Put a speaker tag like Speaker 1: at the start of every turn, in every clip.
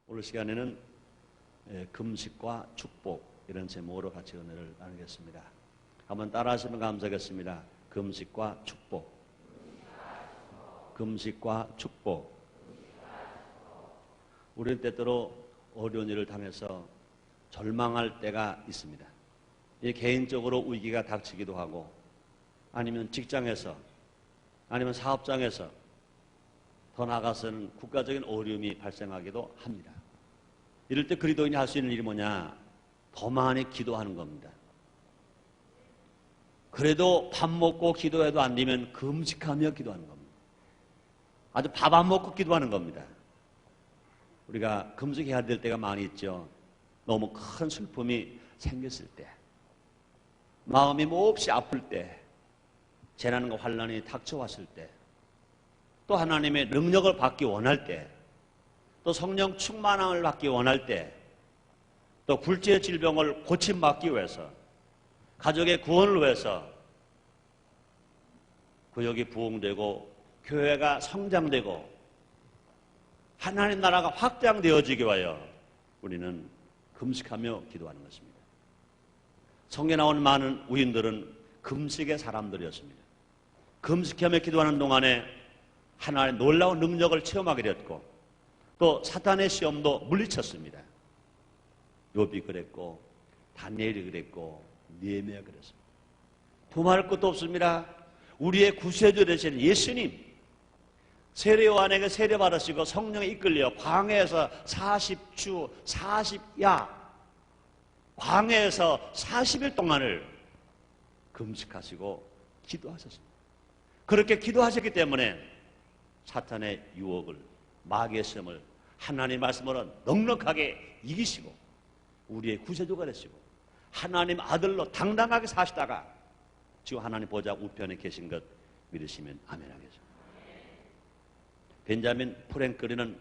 Speaker 1: 오늘 시간에는 금식과 축복 이런 제목으로 같이 은혜를 나누겠습니다. 한번 따라하시면 감사하겠습니다. 금식과 축복. 금식과 축복. 우리는 때때로 어려운 일을 당해서 절망할 때가 있습니다. 개인적으로 위기가 닥치기도 하고 아니면 직장에서 아니면 사업장에서 더 나아가서는 국가적인 어려움이 발생하기도 합니다. 이럴 때 그리스도인이 할 수 있는 일이 뭐냐? 더 많이 기도하는 겁니다. 그래도 밥 먹고 기도해도 안 되면 금식하며 기도하는 겁니다. 아주 밥 안 먹고 기도하는 겁니다. 우리가 금식해야 될 때가 많이 있죠. 너무 큰 슬픔이 생겼을 때, 마음이 몹시 아플 때, 재난과 환난이 닥쳐왔을 때, 또 하나님의 능력을 받기 원할 때, 또 성령 충만함을 받기 원할 때, 또 굴지의 질병을 고침받기 위해서, 가족의 구원을 위해서 구역이 부흥되고 교회가 성장되고 하나님 나라가 확장되어지기 위하여 우리는 금식하며 기도하는 것입니다. 성경에 나온 많은 우인들은 금식의 사람들이었습니다. 금식하며 기도하는 동안에 하나님의 놀라운 능력을 체험하게 되었고 또 사탄의 시험도 물리쳤습니다. 욥이 그랬고 다니엘이 그랬고 느헤미야가 그랬습니다. 두말할 것도 없습니다. 우리의 구세주 되시는 예수님 세례 요한에게 세례 받으시고 성령에 이끌려 광야에서 40주 40야 광야에서 40일 동안을 금식하시고 기도하셨습니다. 그렇게 기도하셨기 때문에 사탄의 유혹을 마귀의 시험을 하나님 말씀으로 넉넉하게 이기시고 우리의 구세주가 되시고 하나님 아들로 당당하게 사시다가 지금 하나님 보좌 우편에 계신 것 믿으시면 아멘 하겠습니다. 벤자민 프랭클리는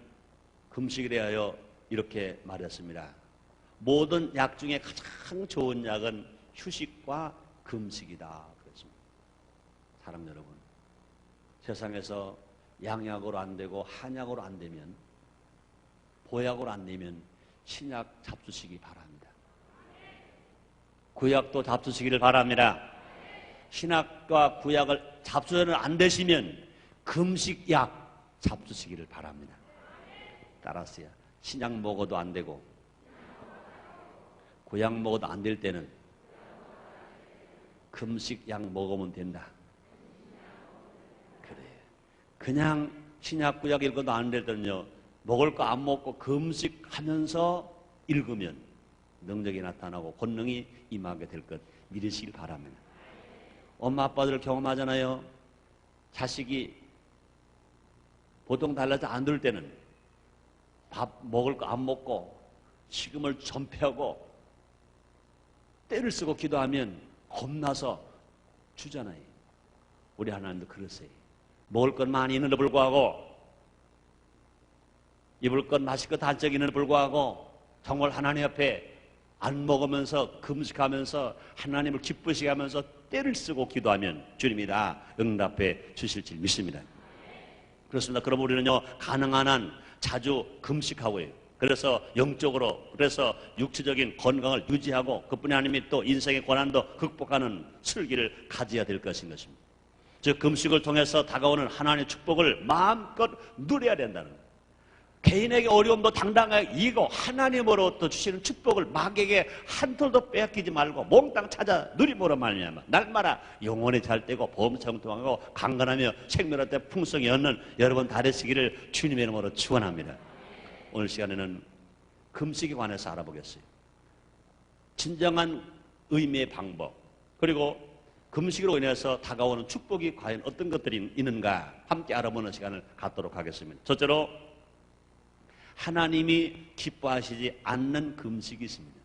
Speaker 1: 금식에 대하여 이렇게 말했습니다. 모든 약 중에 가장 좋은 약은 휴식과 금식이다 그랬습니다. 사랑 여러분, 세상에서 양약으로 안 되고 한약으로 안 되면 보약으로 안 되면 신약 잡수시기 바랍니다. 구약도 잡수시기를 바랍니다. 신약과 구약을 잡수는 안 되시면 금식약 잡수시기를 바랍니다. 따라서요. 신약 먹어도 안 되고 구약 먹어도 안 될 때는 금식약 먹으면 된다. 그래. 그냥 신약 구약 읽어도 안 될 때는요. 먹을 거 안 먹고 금식하면서 읽으면 능력이 나타나고 권능이 임하게 될 것 믿으시길 바랍니다. 엄마 아빠들 경험하잖아요. 자식이 보통 달라서 안 들 때는 밥 먹을 거 안 먹고 식음을 전폐하고 때를 쓰고 기도하면 겁나서 주잖아요. 우리 하나님도 그러세요. 먹을 건 많이 있는데 불구하고 입을 건 마실 것 한쪽 있는데 불구하고 정말 하나님 앞에 안 먹으면서 금식하면서 하나님을 기쁘시게 하면서 때를 쓰고 기도하면 주님이 다 응답해 주실 줄 믿습니다. 그렇습니다. 그럼 우리는요 가능한 한 자주 금식하고요. 그래서 영적으로 그래서 육체적인 건강을 유지하고 그뿐이 아니면 또 인생의 고난도 극복하는 슬기를 가져야 될 것인 것입니다. 즉 금식을 통해서 다가오는 하나님의 축복을 마음껏 누려야 된다는 거예요. 개인에게 어려움도 당당하게 이기고 하나님으로부터 주시는 축복을 마귀에게 한 톨도 빼앗기지 말고 몽땅 찾아 누림으로 말미암아 날마다 영혼이 잘 되고 범청통하고 강건하며 생명할 때 풍성히 얻는 여러분 다 되시기를 주님의 이름으로 축원합니다. 오늘 시간에는 금식에 관해서 알아보겠어요. 진정한 의미의 방법 그리고 금식으로 인해서 다가오는 축복이 과연 어떤 것들이 있는가 함께 알아보는 시간을 갖도록 하겠습니다. 첫째로 하나님이 기뻐하시지 않는 금식이 있습니다.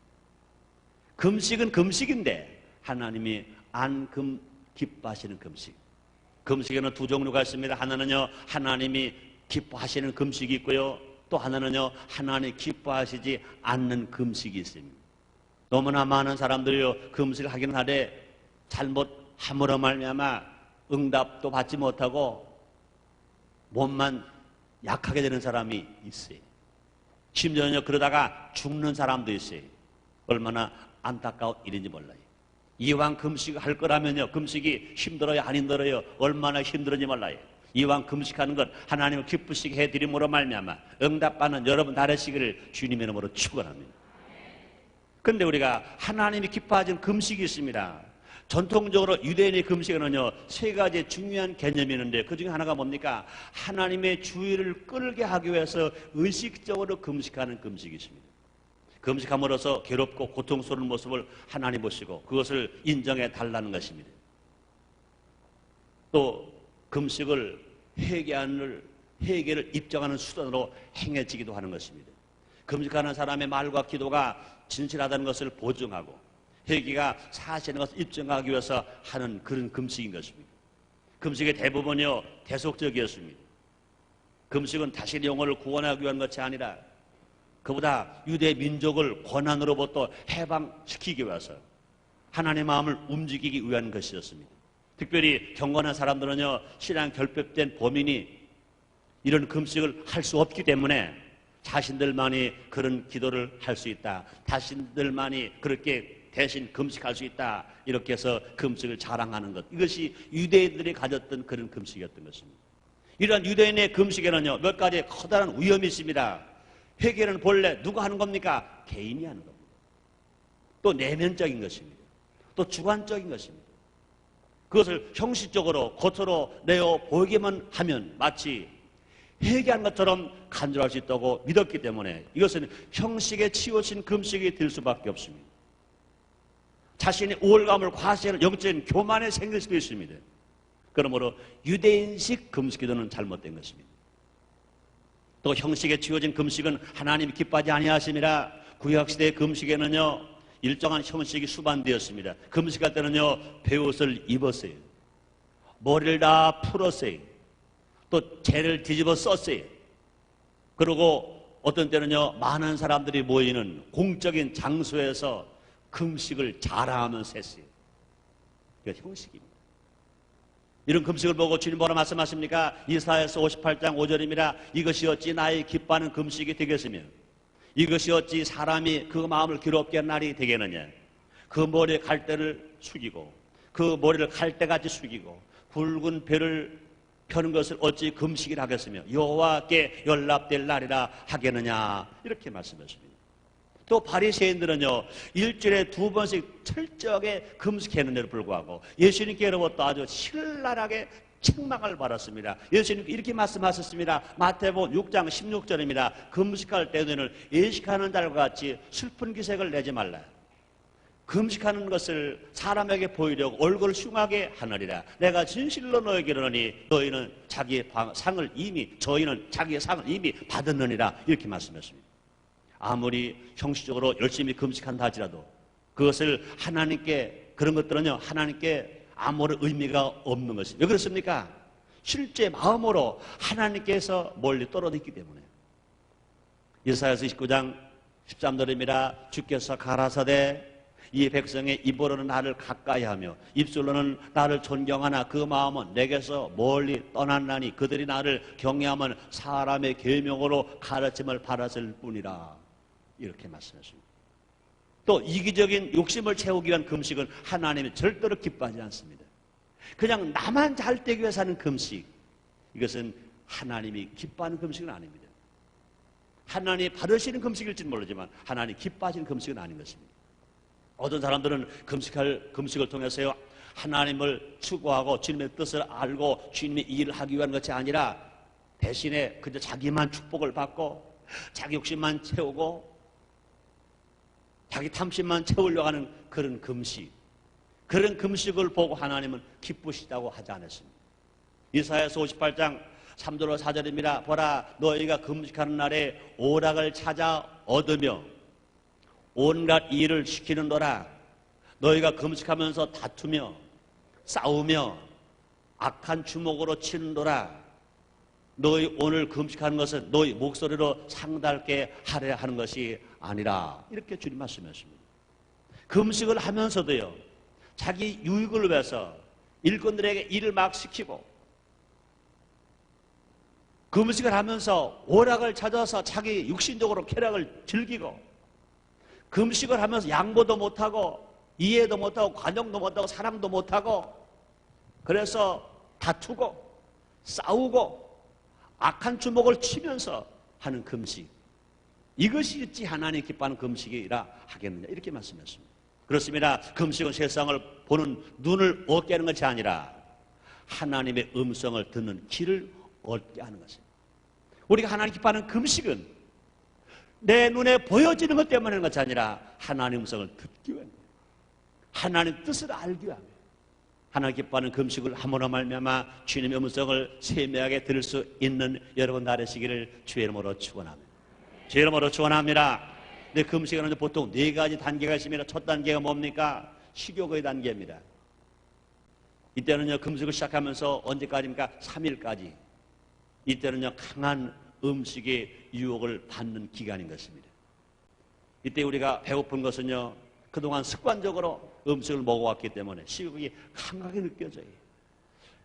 Speaker 1: 금식은 금식인데 하나님이 안 기뻐하시는 금식. 금식에는 두 종류가 있습니다. 하나는요 하나님이 기뻐하시는 금식이 있고요. 또 하나는요 하나님이 기뻐하시지 않는 금식이 있습니다. 너무나 많은 사람들이요 금식을 하기는 하되 잘못함으로 말미암아 응답도 받지 못하고 몸만 약하게 되는 사람이 있어요. 심지어는 그러다가 죽는 사람도 있어요. 얼마나 안타까운 일인지 몰라요. 이왕 금식할 거라면요, 금식이 힘들어요, 안 힘들어요? 얼마나 힘들은지 몰라요. 이왕 금식하는 것 하나님을 기쁘시게 해드림으로 말미암아 응답받는 여러분 다르시기를 주님의 이름으로 축원합니다. 그런데 우리가 하나님이 기뻐하시는 금식이 있습니다. 전통적으로 유대인의 금식에는요, 세 가지 중요한 개념이 있는데 그 중에 하나가 뭡니까? 하나님의 주의를 끌게 하기 위해서 의식적으로 금식하는 금식이 있습니다. 금식함으로써 괴롭고 고통스러운 모습을 하나님 보시고 그것을 인정해 달라는 것입니다. 또 금식을 회개를 입증하는 수단으로 행해지기도 하는 것입니다. 금식하는 사람의 말과 기도가 진실하다는 것을 보증하고 회개가 사실인 것을 입증하기 위해서 하는 그런 금식인 것입니다. 금식의 대부분이요, 대속적이었습니다. 금식은 자신의 영혼을 구원하기 위한 것이 아니라 그보다 유대 민족을 고난으로부터 해방시키기 위해서 하나님의 마음을 움직이기 위한 것이었습니다. 특별히 경건한 사람들은요, 신앙 결핍된 범인이 이런 금식을 할 수 없기 때문에 자신들만이 그런 기도를 할 수 있다, 자신들만이 그렇게 대신 금식할 수 있다, 이렇게 해서 금식을 자랑하는 것, 이것이 유대인들이 가졌던 그런 금식이었던 것입니다. 이러한 유대인의 금식에는요, 몇 가지 커다란 위험이 있습니다. 회개는 본래 누가 하는 겁니까? 개인이 하는 겁니다. 또 내면적인 것입니다. 또 주관적인 것입니다. 그것을 형식적으로 겉으로 내어 보이기만 하면 마치 회개한 것처럼 간주할 수 있다고 믿었기 때문에 이것은 형식에 치우친 금식이 될 수밖에 없습니다. 자신의 우월감을 과시하는 영적인 교만에 생길 수도 있습니다. 그러므로 유대인식 금식기도는 잘못된 것입니다. 또 형식에 치워진 금식은 하나님이 기뻐하지 아니하심이라. 구약시대의 금식에는요, 일정한 형식이 수반되었습니다. 금식할 때는요, 베옷을 입었어요. 머리를 다 풀었어요. 또 재를 뒤집어 썼어요. 그리고 어떤 때는요, 많은 사람들이 모이는 공적인 장소에서 금식을 자랑하면서 했어요. 이게 형식입니다. 이런 금식을 보고 주님 뭐라 말씀하십니까? 이사야서 58장 5절입니다. 이것이 어찌 나의 기뻐하는 금식이 되겠으며 이것이 어찌 사람이 그 마음을 괴롭게 한 날이 되겠느냐. 그 머리에 갈대를 숙이고 그 머리를 갈대같이 숙이고 굵은 배를 펴는 것을 어찌 금식이라 하겠으며 여호와께 연락될 날이라 하겠느냐, 이렇게 말씀하십니다. 또 바리새인들은요, 일주일에 2번씩 철저하게 금식했는데도 불구하고 예수님께로부터 아주 신랄하게 책망을 받았습니다. 예수님께 이렇게 말씀하셨습니다. 마태복음 6장 16절입니다. 금식할 때에는 예식하는 자들과 같이 슬픈 기색을 내지 말라. 금식하는 것을 사람에게 보이려고 얼굴을 흉하게 하느니라. 내가 진실로 너에게 이르노니 너희는 자기의 상을 이미, 저희는 자기의 상을 이미 받았느니라, 이렇게 말씀했습니다. 아무리 형식적으로 열심히 금식한다 할지라도 그것을 하나님께, 그런 것들은요, 하나님께 아무런 의미가 없는 것입니다. 왜 그렇습니까? 실제 마음으로 하나님께서 멀리 떨어져 있기 때문에. 이사야서 29장 13절입니다. 주께서 가라사대 이 백성의 입으로는 나를 가까이하며 입술로는 나를 존경하나 그 마음은 내게서 멀리 떠났나니 그들이 나를 경외하면 사람의 계명으로 가르침을 받았을 뿐이라, 이렇게 말씀하십니다. 또 이기적인 욕심을 채우기 위한 금식은 하나님이 절대로 기뻐하지 않습니다. 그냥 나만 잘 되기 위해서 하는 금식, 이것은 하나님이 기뻐하는 금식은 아닙니다. 하나님이 받으시는 금식일지는 모르지만 하나님이 기뻐하시는 금식은 아닌 것입니다. 어떤 사람들은 금식을 통해서요, 하나님을 추구하고 주님의 뜻을 알고 주님의 일을 하기 위한 것이 아니라 대신에 그저 자기만 축복을 받고 자기 욕심만 채우고 자기 탐심만 채우려고 하는 그런 금식, 그런 금식을 보고 하나님은 기쁘시다고 하지 않았습니다. 이사야서 58장 3절로 4절입니다. 보라, 너희가 금식하는 날에 오락을 찾아 얻으며 온갖 일을 시키는도라. 너희가 금식하면서 다투며 싸우며 악한 주먹으로 치는도라. 너희 오늘 금식하는 것은 너희 목소리로 상달게 하려 하는 것이 아니라, 이렇게 주님 말씀하십니다. 금식을 하면서도요, 자기 유익을 위해서 일꾼들에게 일을 막 시키고 금식을 하면서 오락을 찾아서 자기 육신적으로 쾌락을 즐기고, 금식을 하면서 양보도 못하고 이해도 못하고 관용도 못하고 사랑도 못하고, 그래서 다투고 싸우고 악한 주먹을 치면서 하는 금식, 이것이 어찌 하나님 기뻐하는 금식이라 하겠느냐, 이렇게 말씀했습니다. 그렇습니다. 금식은 세상을 보는 눈을 얻게 하는 것이 아니라 하나님의 음성을 듣는 귀를 얻게 하는 것입니다. 우리가 하나님 기뻐하는 금식은 내 눈에 보여지는 것 때문에 하는 것이 아니라 하나님의 음성을 듣기 위함, 하나님의 뜻을 알기 위함, 하나님 기뻐하는 금식을 함으로 말미암아 주님의 음성을 세밀하게 들을 수 있는 여러분 되시기를 주의 이름으로 축원합니다. 주의 이름으로 축원합니다. 근데 금식은 보통 4가지 단계가 있습니다. 첫 단계가 뭡니까? 식욕의 단계입니다. 이때는요, 금식을 시작하면서 언제까지입니까? 3일까지. 이때는요, 강한 음식의 유혹을 받는 기간인 것입니다. 이때 우리가 배고픈 것은요, 그동안 습관적으로 음식을 먹어왔기 때문에 식욕이 강하게 느껴져요.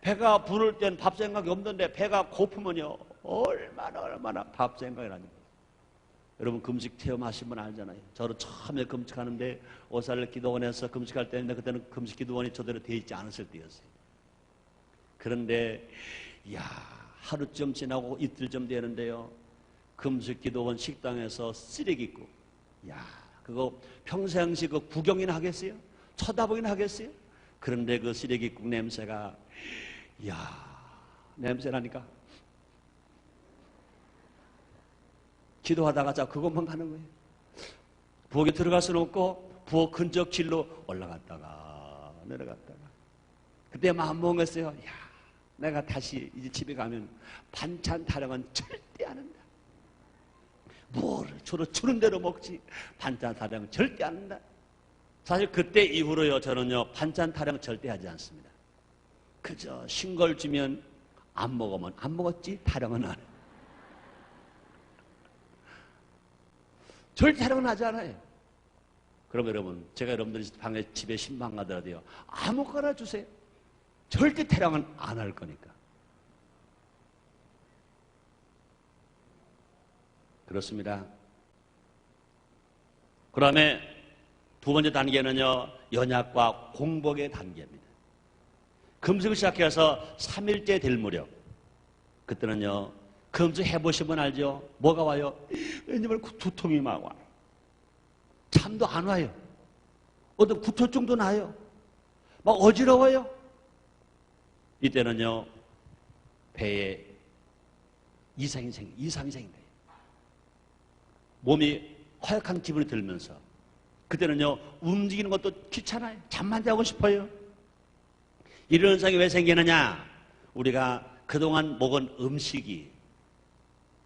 Speaker 1: 배가 부를 땐 밥 생각이 없는데 배가 고프면요, 얼마나 밥 생각이 나니까. 여러분 금식 체험하신 분 알잖아요. 저는 처음에 금식하는데 오살레 기도원에서 금식할 때인데, 그때는 금식 기도원이 제대로 되어 있지 않았을 때였어요. 그런데 하루쯤 지나고 이틀쯤 되는데요, 금식 기도원 식당에서 쓰레기국, 그거 평상시 그 구경이나 하겠어요? 쳐다보기나 하겠어요? 그런데 그 쓰레기국 냄새가 냄새나니까 기도하다가 자 그것만 가는 거예요. 부엌에 들어갈 수는 없고 부엌 근처 길로 올라갔다가 내려갔다가, 그때 마음 먹었어요. 내가 다시 이제 집에 가면 반찬 타령은 절대 안 한다. 뭘 주로 주는 대로 먹지 반찬 타령은 절대 안 한다. 사실 그때 이후로요, 저는요 반찬 타령 절대 하지 않습니다. 그저 신 걸 주면 안 먹으면 안 먹었지 타령은 안 해. 절대 타령은 하지 않아요. 그럼 여러분, 제가 여러분들이 방에 집에 신방 가더라도요, 아무거나 주세요. 절대 타령은 안 할 거니까. 그렇습니다. 그 다음에 2번째 단계는요, 연약과 공복의 단계입니다. 금식을 시작해서 3일째 될 무렵, 그때는요, 금식 해보시면 알죠? 뭐가 와요? 왜냐면 두통이 막 와요. 잠도 안 와요. 어떤 구토증도 나요. 막 어지러워요. 이때는요, 배에 이상이 생긴 거예요. 몸이 허약한 기분이 들면서, 그때는요, 움직이는 것도 귀찮아요. 잠만 자고 싶어요. 이런 현상이 왜 생기느냐? 우리가 그동안 먹은 음식이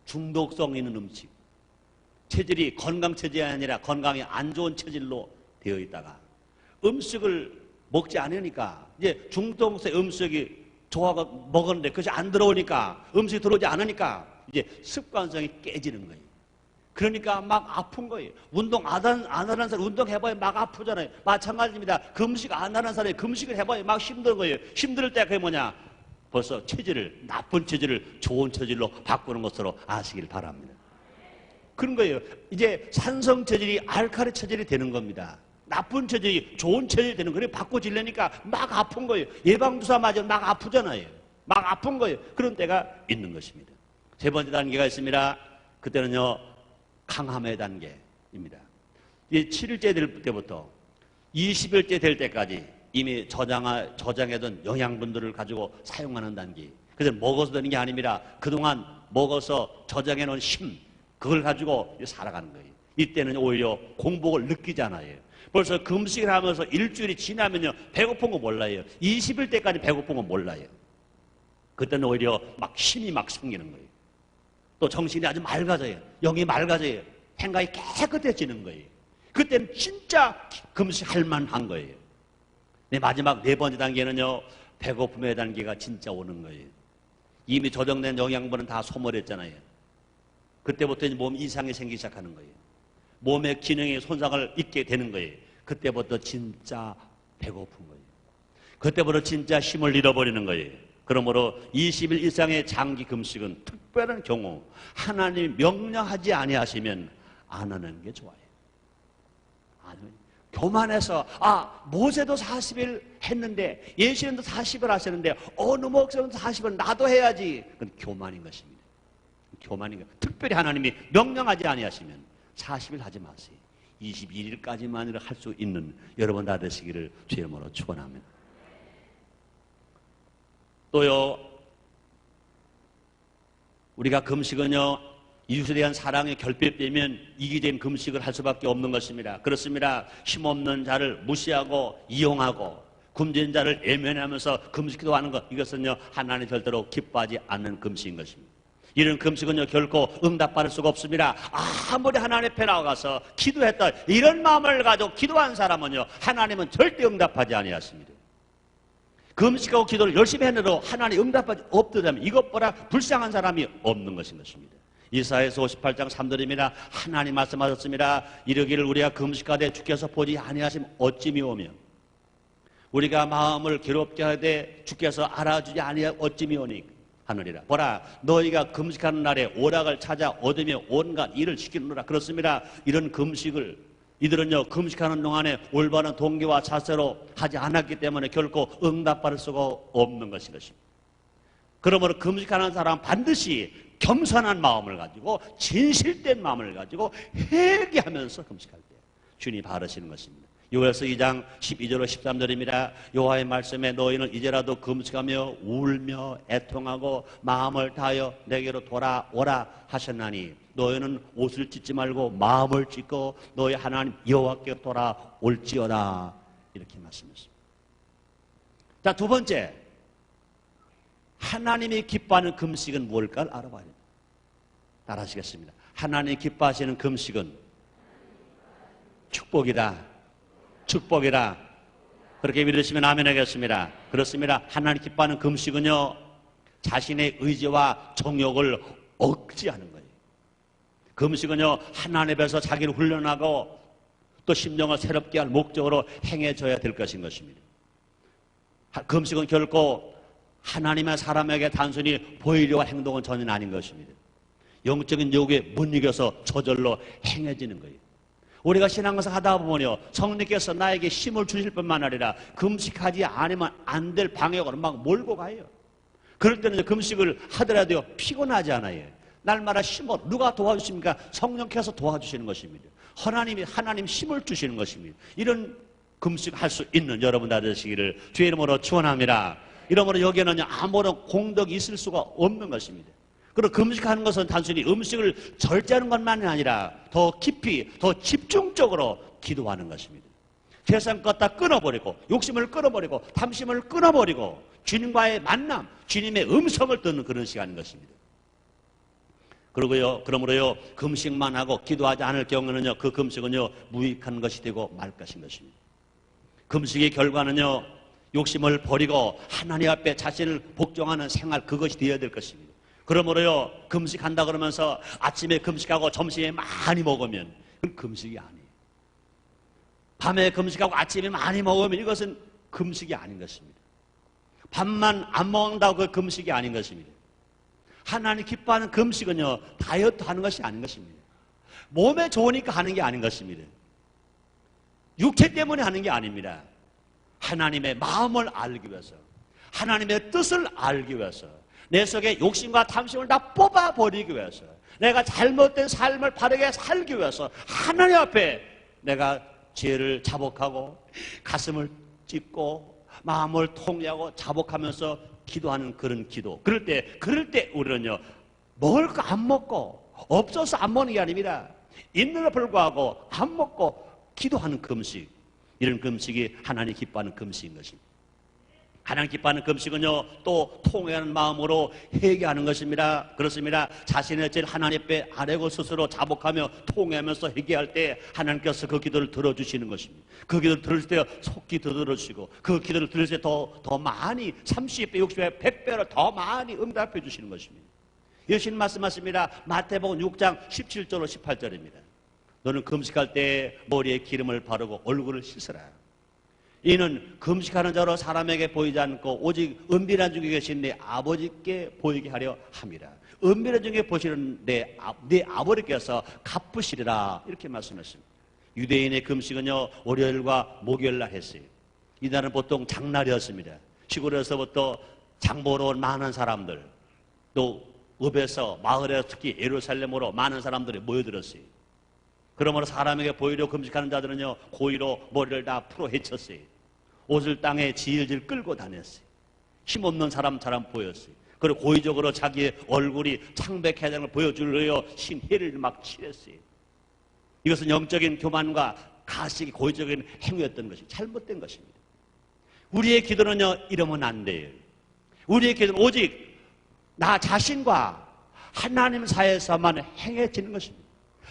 Speaker 1: 중독성 있는 음식, 체질이 건강 체질이 아니라 건강이 안 좋은 체질로 되어 있다가 음식을 먹지 않으니까 이제 중독성 음식이 좋아하고 먹었는데 그것이 안 들어오니까, 음식이 들어오지 않으니까 이제 습관성이 깨지는 거예요. 그러니까 막 아픈 거예요. 운동 안 하는 사람 운동해봐야 막 아프잖아요. 마찬가지입니다. 금식 안 하는 사람이 금식을 해봐야 막 힘든 거예요. 힘들 때 그게 뭐냐? 벌써 체질을, 나쁜 체질을 좋은 체질로 바꾸는 것으로 아시길 바랍니다. 그런 거예요. 이제 산성 체질이 알칼리 체질이 되는 겁니다. 나쁜 체질이 좋은 체질이 되는 거예요. 바꿔지려니까 막 아픈 거예요. 예방주사 맞으면 막 아프잖아요. 막 아픈 거예요. 그런 때가 있는 것입니다. 3번째 단계가 있습니다. 그때는요, 강함의 단계입니다. 이제 7일째 될 때부터 20일째 될 때까지 이미 저장해둔 영양분들을 가지고 사용하는 단계. 그래서 먹어서 되는 게 아닙니다. 그동안 먹어서 저장해놓은 힘, 그걸 가지고 살아가는 거예요. 이때는 오히려 공복을 느끼잖아요. 벌써 금식을 하면서 일주일이 지나면요, 배고픈 거 몰라요. 20일 때까지 배고픈 거 몰라요. 그때는 오히려 막 힘이 막 생기는 거예요. 또 정신이 아주 맑아져요. 영이 맑아져요. 생각이 깨끗해지는 거예요. 그때는 진짜 금식할 만한 거예요. 마지막 4번째 단계는요, 배고픔의 단계가 진짜 오는 거예요. 이미 저장된 영양분은 다 소멸했잖아요. 그때부터 이제 몸 이상이 생기기 시작하는 거예요. 몸의 기능이 손상을 입게 되는 거예요. 그때부터 진짜 배고픈 거예요. 그때부터 진짜 힘을 잃어버리는 거예요. 그러므로 20일 이상의 장기 금식은 특별한 경우 하나님이 명령하지 아니하시면 안 하는 게 좋아요. 교만해서 모세도 40일 했는데 예수님도 40일 하셨는데 어느 목사님도 40일 나도 해야지. 그건 교만인 것입니다. 교만인 것. 특별히 하나님이 명령하지 아니하시면 40일 하지 마세요. 21일까지만이라 할 수 있는 여러분 다 되시기를 주의 이름으로 축원합니다. 또요, 우리가 금식은요, 이웃에 대한 사랑의 결핍되면 이기적인 금식을 할 수밖에 없는 것입니다. 그렇습니다. 힘없는 자를 무시하고 이용하고 굶주린 자를 애면하면서 금식도 하는 것, 이것은요 하나님 절대로 기뻐하지 않는 금식인 것입니다. 이런 금식은요 결코 응답받을 수가 없습니다. 아무리 하나님 앞에 나가서 기도했다 이런 마음을 가지고 기도한 사람은요 하나님은 절대 응답하지 아니하십니다. 금식하고 기도를 열심히 했는데도 하나님 응답하지 없더라면 이것보다 불쌍한 사람이 없는 것입니다. 이사야서 58장 3절입니다. 하나님 말씀하셨습니다. 이르기를 우리가 금식하되 주께서 보지 아니하시면 어찌 미오며 우리가 마음을 괴롭게 하되 주께서 알아주지 아니하 어찌 미오니 하느니라. 보라 너희가 금식하는 날에 오락을 찾아 얻으며 온갖 일을 시키느라. 그렇습니다. 이런 금식을 이들은요 금식하는 동안에 올바른 동기와 자세로 하지 않았기 때문에 결코 응답받을 수가 없는 것입니다. 그러므로 금식하는 사람은 반드시 겸손한 마음을 가지고 진실된 마음을 가지고 회개하면서 금식할 때 주님이 바라시는 것입니다. 요엘서 2장 12절로 13절입니다. 여호와의 말씀에 너희는 이제라도 금식하며 울며 애통하고 마음을 다하여 내게로 돌아오라 하셨나니 너희는 옷을 찢지 말고 마음을 찢고 너희 하나님 여호와께 돌아올지어다. 이렇게 말씀했습니다. 자, 두 번째, 하나님이 기뻐하는 금식은 뭘까를 알아봐야 됩니다. 따라 하시겠습니다. 하나님이 기뻐하시는 금식은 축복이다. 축복이다. 그렇게 믿으시면 아멘 하겠습니다. 그렇습니다. 하나님 기뻐하는 금식은요 자신의 의지와 정욕을 억제하는 거예요. 금식은요 하나님 앞에서 자기를 훈련하고 또 심령을 새롭게 할 목적으로 행해져야 될 것인 것입니다. 금식은 결코 하나님의 사람에게 단순히 보이려고 행동은 전혀 아닌 것입니다. 영적인 욕에 못 이겨서 저절로 행해지는 거예요. 우리가 신앙생활 하다 보면요 성령께서 나에게 힘을 주실 뿐만 아니라 금식하지 않으면 안 될 방역으로 막 몰고 가요. 그럴 때는 금식을 하더라도 피곤하지 않아요. 날마다 힘을 누가 도와주십니까? 성령께서 도와주시는 것입니다. 하나님 힘을 주시는 것입니다. 이런 금식할 수 있는 여러분 다 되시기를 주의 이름으로 축원합니다. 이러므로 여기에는 아무런 공덕이 있을 수가 없는 것입니다. 그리고 금식하는 것은 단순히 음식을 절제하는 것만이 아니라 더 깊이, 더 집중적으로 기도하는 것입니다. 세상 것 다 끊어버리고, 욕심을 끊어버리고, 탐심을 끊어버리고, 주님과의 만남, 주님의 음성을 듣는 그런 시간인 것입니다. 그러므로요, 금식만 하고 기도하지 않을 경우는요, 그 금식은요, 무익한 것이 되고 말 것인 것입니다. 금식의 결과는요, 욕심을 버리고 하나님 앞에 자신을 복종하는 생활, 그것이 되어야 될 것입니다. 그러므로요 금식한다 그러면서 아침에 금식하고 점심에 많이 먹으면 그건 금식이 아니에요. 밤에 금식하고 아침에 많이 먹으면 이것은 금식이 아닌 것입니다. 밥만 안 먹는다고 그 금식이 아닌 것입니다. 하나님 기뻐하는 금식은요 다이어트 하는 것이 아닌 것입니다. 몸에 좋으니까 하는 게 아닌 것입니다. 육체 때문에 하는 게 아닙니다. 하나님의 마음을 알기 위해서, 하나님의 뜻을 알기 위해서, 내 속에 욕심과 탐심을 다 뽑아버리기 위해서, 내가 잘못된 삶을 바르게 살기 위해서 하나님 앞에 내가 죄를 자복하고 가슴을 찢고 마음을 통제하고 자복하면서 기도하는 그런 기도. 그럴 때 우리는요 먹을 거 안 먹고 없어서 안 먹는 게 아닙니다. 있는데 불구하고 안 먹고 기도하는 금식, 이런 금식이 하나님 기뻐하는 금식인 것입니다. 하나님 기뻐하는 금식은요 또 통회하는 마음으로 회개하는 것입니다. 그렇습니다. 자신의 죄를 하나님 앞에 아뢰고 스스로 자복하며 통회하면서 회개할 때 하나님께서 그 기도를 들어주시는 것입니다. 그 기도를 들을 때 속히 들어주시고 그 기도를 들을 때 더 많이 30배, 60배, 100배로 더 많이 응답해 주시는 것입니다. 예수님 말씀하십니다. 마태복음 6장 17절로 18절입니다. 너는 금식할 때 머리에 기름을 바르고 얼굴을 씻으라. 이는 금식하는 자로 사람에게 보이지 않고 오직 은밀한 중에 계신 내 아버지께 보이게 하려 함이라. 은밀한 중에 보시는 내 아버지께서 갚으시리라. 이렇게 말씀했습니다. 유대인의 금식은요, 월요일과 목요일날 했어요. 이날은 보통 장날이었습니다. 시골에서부터 장보러 온 많은 사람들, 또 읍에서 마을에서 특히 예루살렘으로 많은 사람들이 모여들었어요. 그러므로 사람에게 보이려 금식하는 자들은요, 고의로 머리를 다 풀어 헤쳤어요. 옷을 땅에 질질 끌고 다녔어요. 힘없는 사람처럼 보였어요. 그리고 고의적으로 자기의 얼굴이 창백해야 되는 걸 보여주려고 신해를 막 칠했어요. 이것은 영적인 교만과 가식이 고의적인 행위였던 것이 잘못된 것입니다. 우리의 기도는요, 이러면 안 돼요. 우리의 기도는 오직 나 자신과 하나님 사이에서만 행해지는 것입니다.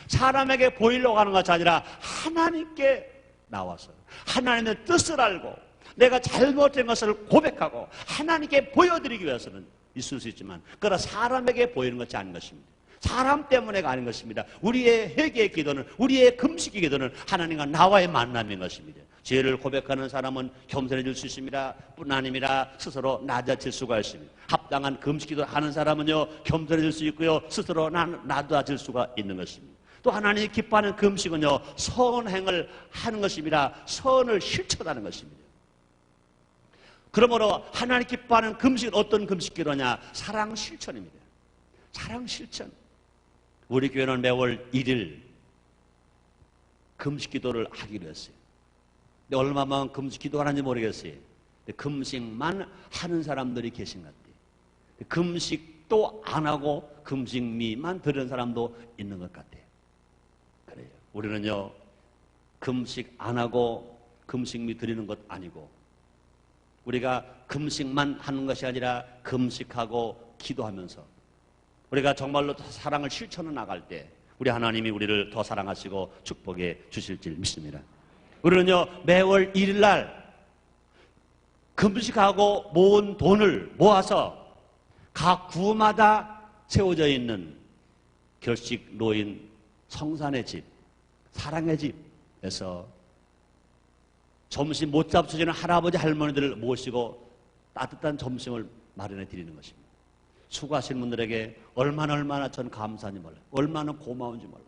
Speaker 1: 사람에게 보이려고 하는 것이 아니라 하나님께 나와서 하나님의 뜻을 알고 내가 잘못된 것을 고백하고 하나님께 보여드리기 위해서는 있을 수 있지만, 그러나 사람에게 보이는 것이 아닌 것입니다. 사람 때문에가 아닌 것입니다. 우리의 회개의 기도는, 우리의 금식의 기도는 하나님과 나와의 만남인 것입니다. 죄를 고백하는 사람은 겸손해질 수 있습니다. 뿐 아니라 스스로 낮아질 수가 있습니다. 합당한 금식 기도를 하는 사람은요, 겸손해질 수 있고요, 스스로 낮아질 수가 있는 것입니다. 또 하나님이 기뻐하는 금식은요, 선행을 하는 것입니다. 선을 실천하는 것입니다. 그러므로 하나님 기뻐하는 금식은 어떤 금식 기도냐? 사랑 실천입니다. 사랑 실천. 우리 교회는 매월 1일 금식 기도를 하기로 했어요. 근데 얼마만 금식 기도하는지 모르겠어요. 근데 금식만 하는 사람들이 계신 것 같아요. 금식도 안 하고 금식미만 들은 사람도 있는 것 같아요. 그래요. 우리는요, 금식 안 하고 금식미 드리는 것 아니고, 우리가 금식만 하는 것이 아니라 금식하고 기도하면서 우리가 정말로 사랑을 실천해 나갈 때 우리 하나님이 우리를 더 사랑하시고 축복해 주실 줄 믿습니다. 우리는요, 매월 1일 날 금식하고 모은 돈을 모아서 각 구마다 세워져 있는 결식 노인 성산의 집, 사랑의 집에서 점심 못 잡수시는 할아버지 할머니들을 모시고 따뜻한 점심을 마련해 드리는 것입니다. 수고하신 분들에게 얼마나 전 감사한지 몰라요. 얼마나 고마운지 몰라요.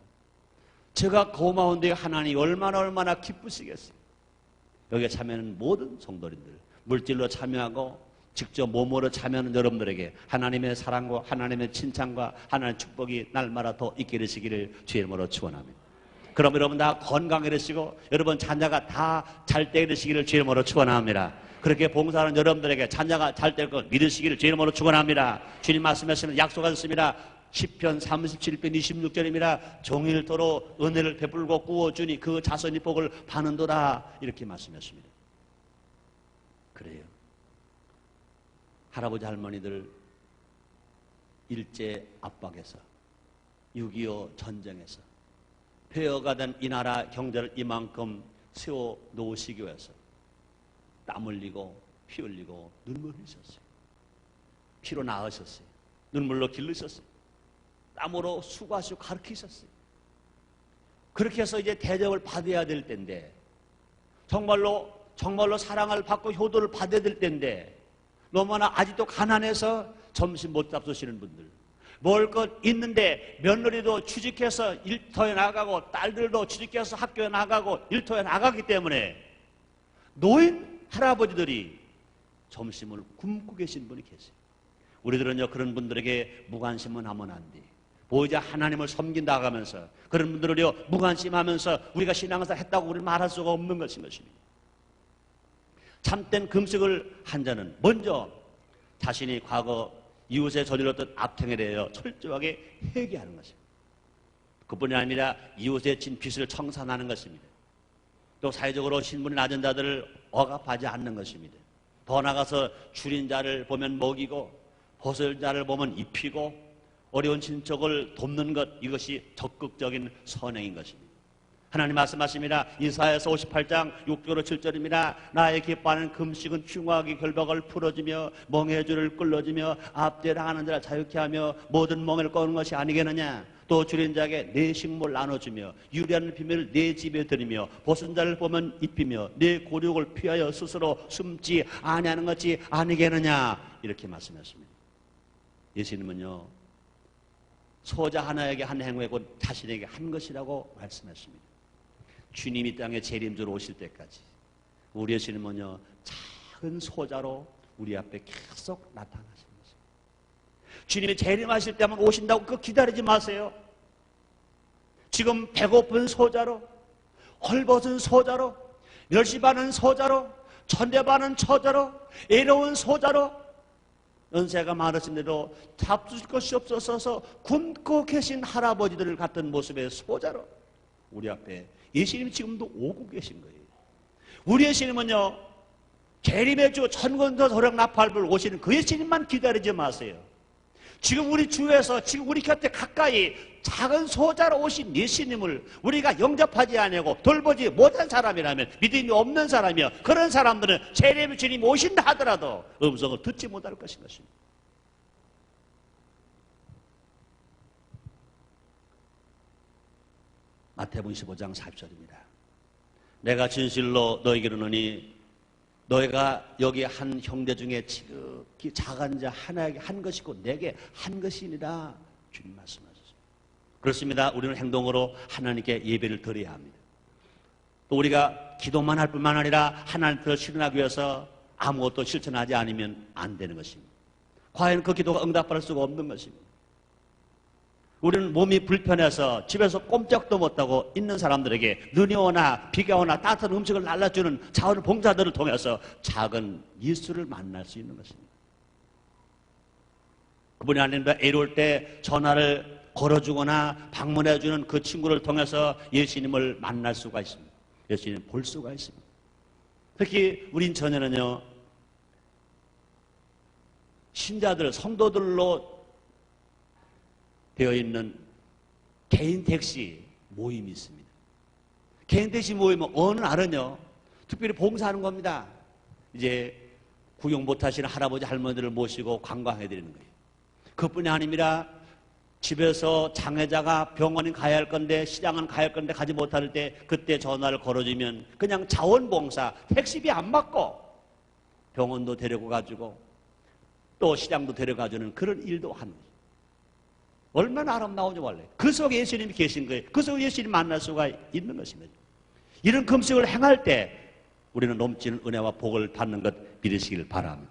Speaker 1: 제가 고마운데 하나님이 얼마나 기쁘시겠어요. 여기에 참여하는 모든 성도님들, 물질로 참여하고 직접 몸으로 참여하는 여러분들에게 하나님의 사랑과 하나님의 칭찬과 하나님의 축복이 날마다 더 있게 되시기를 주의 이름으로 축원합니다. 그럼 여러분 다 건강해 되시고 여러분 자녀가 다 잘 때 되시기를 주의 이름으로 축원합니다. 그렇게 봉사하는 여러분들에게 자녀가 잘 될 것 믿으시기를 주의 이름으로 축원합니다. 주님 말씀하시는 약속하셨습니다. 시편 37편 26절입니다. 종일토록 은혜를 베풀고 구워주니 그 자손이 복을 받는도다. 이렇게 말씀하셨습니다. 그래요. 할아버지 할머니들 일제 압박에서 6.25 전쟁에서 폐허가 된 이 나라 경제를 이만큼 세워 놓으시기 위해서 땀 흘리고 피 흘리고 눈물 흘리셨어요. 피로 나으셨어요. 눈물로 길르셨어요. 땀으로 수고하시고 가르치셨어요. 그렇게 해서 이제 대접을 받아야 될 때인데, 정말로 사랑을 받고 효도를 받아야 될 때인데, 너무나 아직도 가난해서 점심 못 잡수시는 분들, 먹을 것 있는데 며느리도 취직해서 일터에 나가고 딸들도 취직해서 학교에 나가고 일터에 나가기 때문에 노인 할아버지들이 점심을 굶고 계신 분이 계세요. 우리들은요, 그런 분들에게 무관심은 하면 안 돼. 보이자 하나님을 섬긴다 하면서 그런 분들을요, 무관심하면서 우리가 신앙생활 했다고 우리는 말할 수가 없는 것입니다. 참된 금식을 한 자는 먼저 자신이 과거 이웃에 저질렀던 악행에 대하여 철저하게 회개하는 것입니다. 그뿐이 아니라 이웃에 진 빚을 청산하는 것입니다. 또 사회적으로 신분이 낮은 자들을 억압하지 않는 것입니다. 더 나아가서 줄인 자를 보면 먹이고 벗을 자를 보면 입히고 어려운 친척을 돕는 것, 이것이 적극적인 선행인 것입니다. 하나님 말씀하십니다. 이사야서 58장 6절로 7절입니다. 나의 기뻐하는 금식은 흉악의 결박을 풀어주며 멍해 줄을 끌어주며 앞뒤를 하는 자를 자유케 하며 모든 멍에를 꺼는 것이 아니겠느냐. 또 줄인 자에게 내 식물 나눠주며 유리하는 비밀을 내 집에 들이며 벗은 자를 보면 입히며 내 고륙을 피하여 스스로 숨지 아니하는 것이 아니겠느냐 이렇게 말씀하십니다. 예수님은요 소자 하나에게 한 행위 곧 자신에게 한 것이라고 말씀하십니다. 주님이 땅에 재림주로 오실 때까지 우리 예수님은요 작은 소자로 우리 앞에 계속 나타나시는 것입니다. 주님이 재림하실 때만 오신다고 그 기다리지 마세요. 지금 배고픈 소자로, 헐벗은 소자로, 멸시받는 소자로, 천대받는 처자로, 애로운 소자로, 연세가 많으신 대로 잡수실 것이 없어서 굶고 계신 할아버지들을 같은 모습의 소자로 우리 앞에 예수님이 지금도 오고 계신 거예요. 우리 예수님은요 재림의 주 천군과 도령 나팔불 오시는 그 예수님만 기다리지 마세요. 지금 우리 주에서 지금 우리 곁에 가까이 작은 소자로 오신 예수님을 우리가 영접하지 아니하고 돌보지 못한 사람이라면, 믿음이 없는 사람이요 그런 사람들은 재림의 주님이 오신다 하더라도 음성을 듣지 못할 것인 것입니다. 마태복음 25장 40절입니다. 내가 진실로 너에게 이르노니 너희가 여기 한 형제 중에 지극히 작은 자 하나에게 한 것이고 내게 한 것이니라 주님 말씀하셨습니다. 그렇습니다. 우리는 행동으로 하나님께 예배를 드려야 합니다. 또 우리가 기도만 할 뿐만 아니라 하나님께서 실현하기 위해서 아무것도 실천하지 않으면 안 되는 것입니다. 과연 그 기도가 응답받을 수가 없는 것입니다. 우리는 몸이 불편해서 집에서 꼼짝도 못하고 있는 사람들에게 눈이 오나 비가 오나 따뜻한 음식을 날라주는 자원봉사들을 통해서 작은 예수를 만날 수 있는 것입니다. 그분이 아닌데 애로울 때 전화를 걸어주거나 방문해주는 그 친구를 통해서 예수님을 만날 수가 있습니다. 예수님을 볼 수가 있습니다. 특히 우린 전에는요 신자들, 성도들로 되어 있는 개인 택시 모임이 있습니다. 개인 택시 모임은 어느 날은요 특별히 봉사하는 겁니다. 이제 구경 못하시는 할아버지 할머니들을 모시고 관광해 드리는 거예요. 그뿐이 아닙니다. 집에서 장애자가 병원에 가야 할 건데 시장은 가야 할 건데 가지 못할 때 그때 전화를 걸어주면 그냥 자원봉사 택시비 안 받고 병원도 데리고 가지고 또 시장도 데려가주는 그런 일도 하는 거예요. 얼마나 아름다운지 몰라요. 그 속에 예수님이 계신 거예요. 그 속에 예수님 만날 수가 있는 것입니다. 이런 금식을 행할 때 우리는 넘치는 은혜와 복을 받는 것 믿으시길 바랍니다.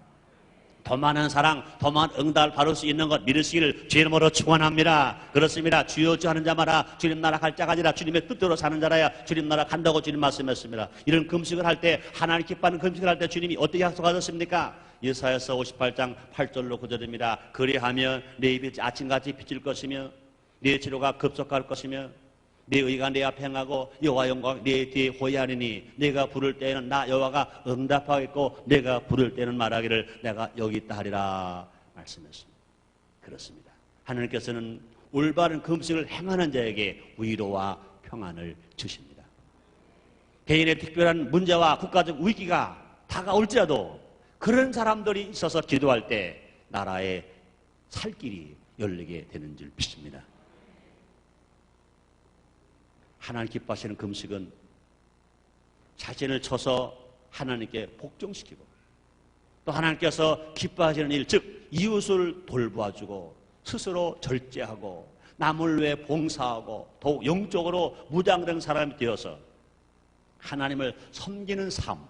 Speaker 1: 더 많은 사랑, 더 많은 응답을 받을 수 있는 것 믿으시기를 주의 이름으로 축원합니다. 그렇습니다. 주여 주 하는 자마다 주님 나라 갈 자가 아니라 주님의 뜻대로 사는 자라야 주님 나라 간다고 주님 말씀했습니다. 이런 금식을 할 때 하나님 기뻐하는 금식을 할 때 주님이 어떻게 약속하셨습니까? 예사야서 58장 8절로 9절입니다. 그리하면 내 입이 아침같이 비칠 것이며 내 치료가 급속할 것이며 내 의가 내 앞에 행하고 여호와 영광 내 뒤에 호위하리니 내가 부를 때에는 나 여호와가 응답하겠고 내가 부를 때는 말하기를 내가 여기 있다 하리라 말씀했습니다. 그렇습니다. 하나님께서는 올바른 금식을 행하는 자에게 위로와 평안을 주십니다. 개인의 특별한 문제와 국가적 위기가 다가올지라도 그런 사람들이 있어서 기도할 때 나라의 살 길이 열리게 되는 줄 믿습니다. 하나님 기뻐하시는 금식은 자신을 쳐서 하나님께 복종시키고 또 하나님께서 기뻐하시는 일, 즉 이웃을 돌봐주고 스스로 절제하고 남을 위해 봉사하고 더욱 영적으로 무장된 사람이 되어서 하나님을 섬기는 삶,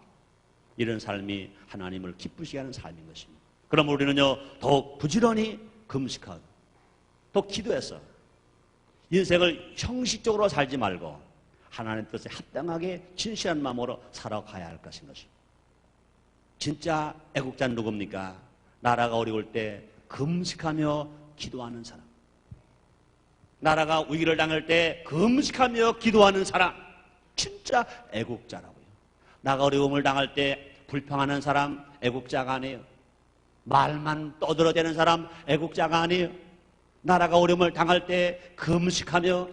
Speaker 1: 이런 삶이 하나님을 기쁘시게 하는 삶인 것입니다. 그럼 우리는요 더욱 부지런히 금식하고 또 기도해서 인생을 형식적으로 살지 말고 하나님 뜻에 합당하게 진실한 마음으로 살아가야 할 것인 것입니다. 진짜 애국자는 누굽니까? 나라가 어려울 때 금식하며 기도하는 사람, 나라가 위기를 당할 때 금식하며 기도하는 사람, 진짜 애국자라고요. 나가 어려움을 당할 때 불평하는 사람 애국자가 아니에요. 말만 떠들어대는 사람 애국자가 아니에요. 나라가 어려움을 당할 때 금식하며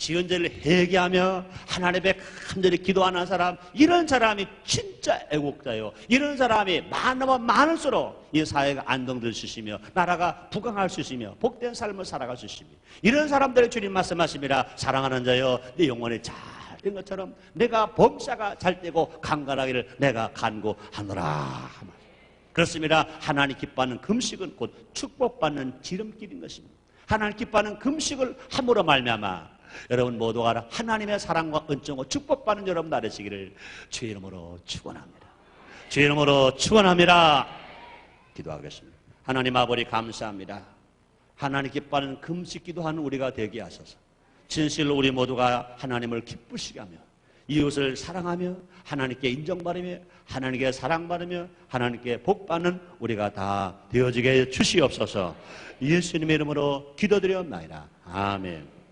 Speaker 1: 지은 죄를 회개하며 하나님 앞에 간절히 기도하는 사람, 이런 사람이 진짜 애국자요. 이런 사람이 많으면 많을수록 이 사회가 안정될 수 있으며 나라가 부강할 수 있으며 복된 삶을 살아갈 수 있으며, 이런 사람들의 주님 말씀하십니다. 사랑하는 자여, 내 영혼이 잘 된 것처럼 내가 범사가 잘 되고 강건하기를 내가 간구하노라. 그렇습니다. 하나님 기뻐하는 금식은 곧 축복받는 지름길인 것입니다. 하나님 기뻐하는 금식을 함으로 말미암아 여러분 모두가 하나님의 사랑과 은총과 축복받는 여러분 나되시기를 주의 이름으로 축원합니다. 주의 이름으로 축원합니다. 기도하겠습니다. 하나님 아버지 감사합니다. 하나님 기뻐하는 금식 기도하는 우리가 되게 하소서. 진실로 우리 모두가 하나님을 기쁘시게 하며 이웃을 사랑하며 하나님께 인정받으며 하나님께 사랑받으며 하나님께 복받는 우리가 다 되어지게 주시옵소서. 예수님의 이름으로 기도드리옵나이다. 아멘.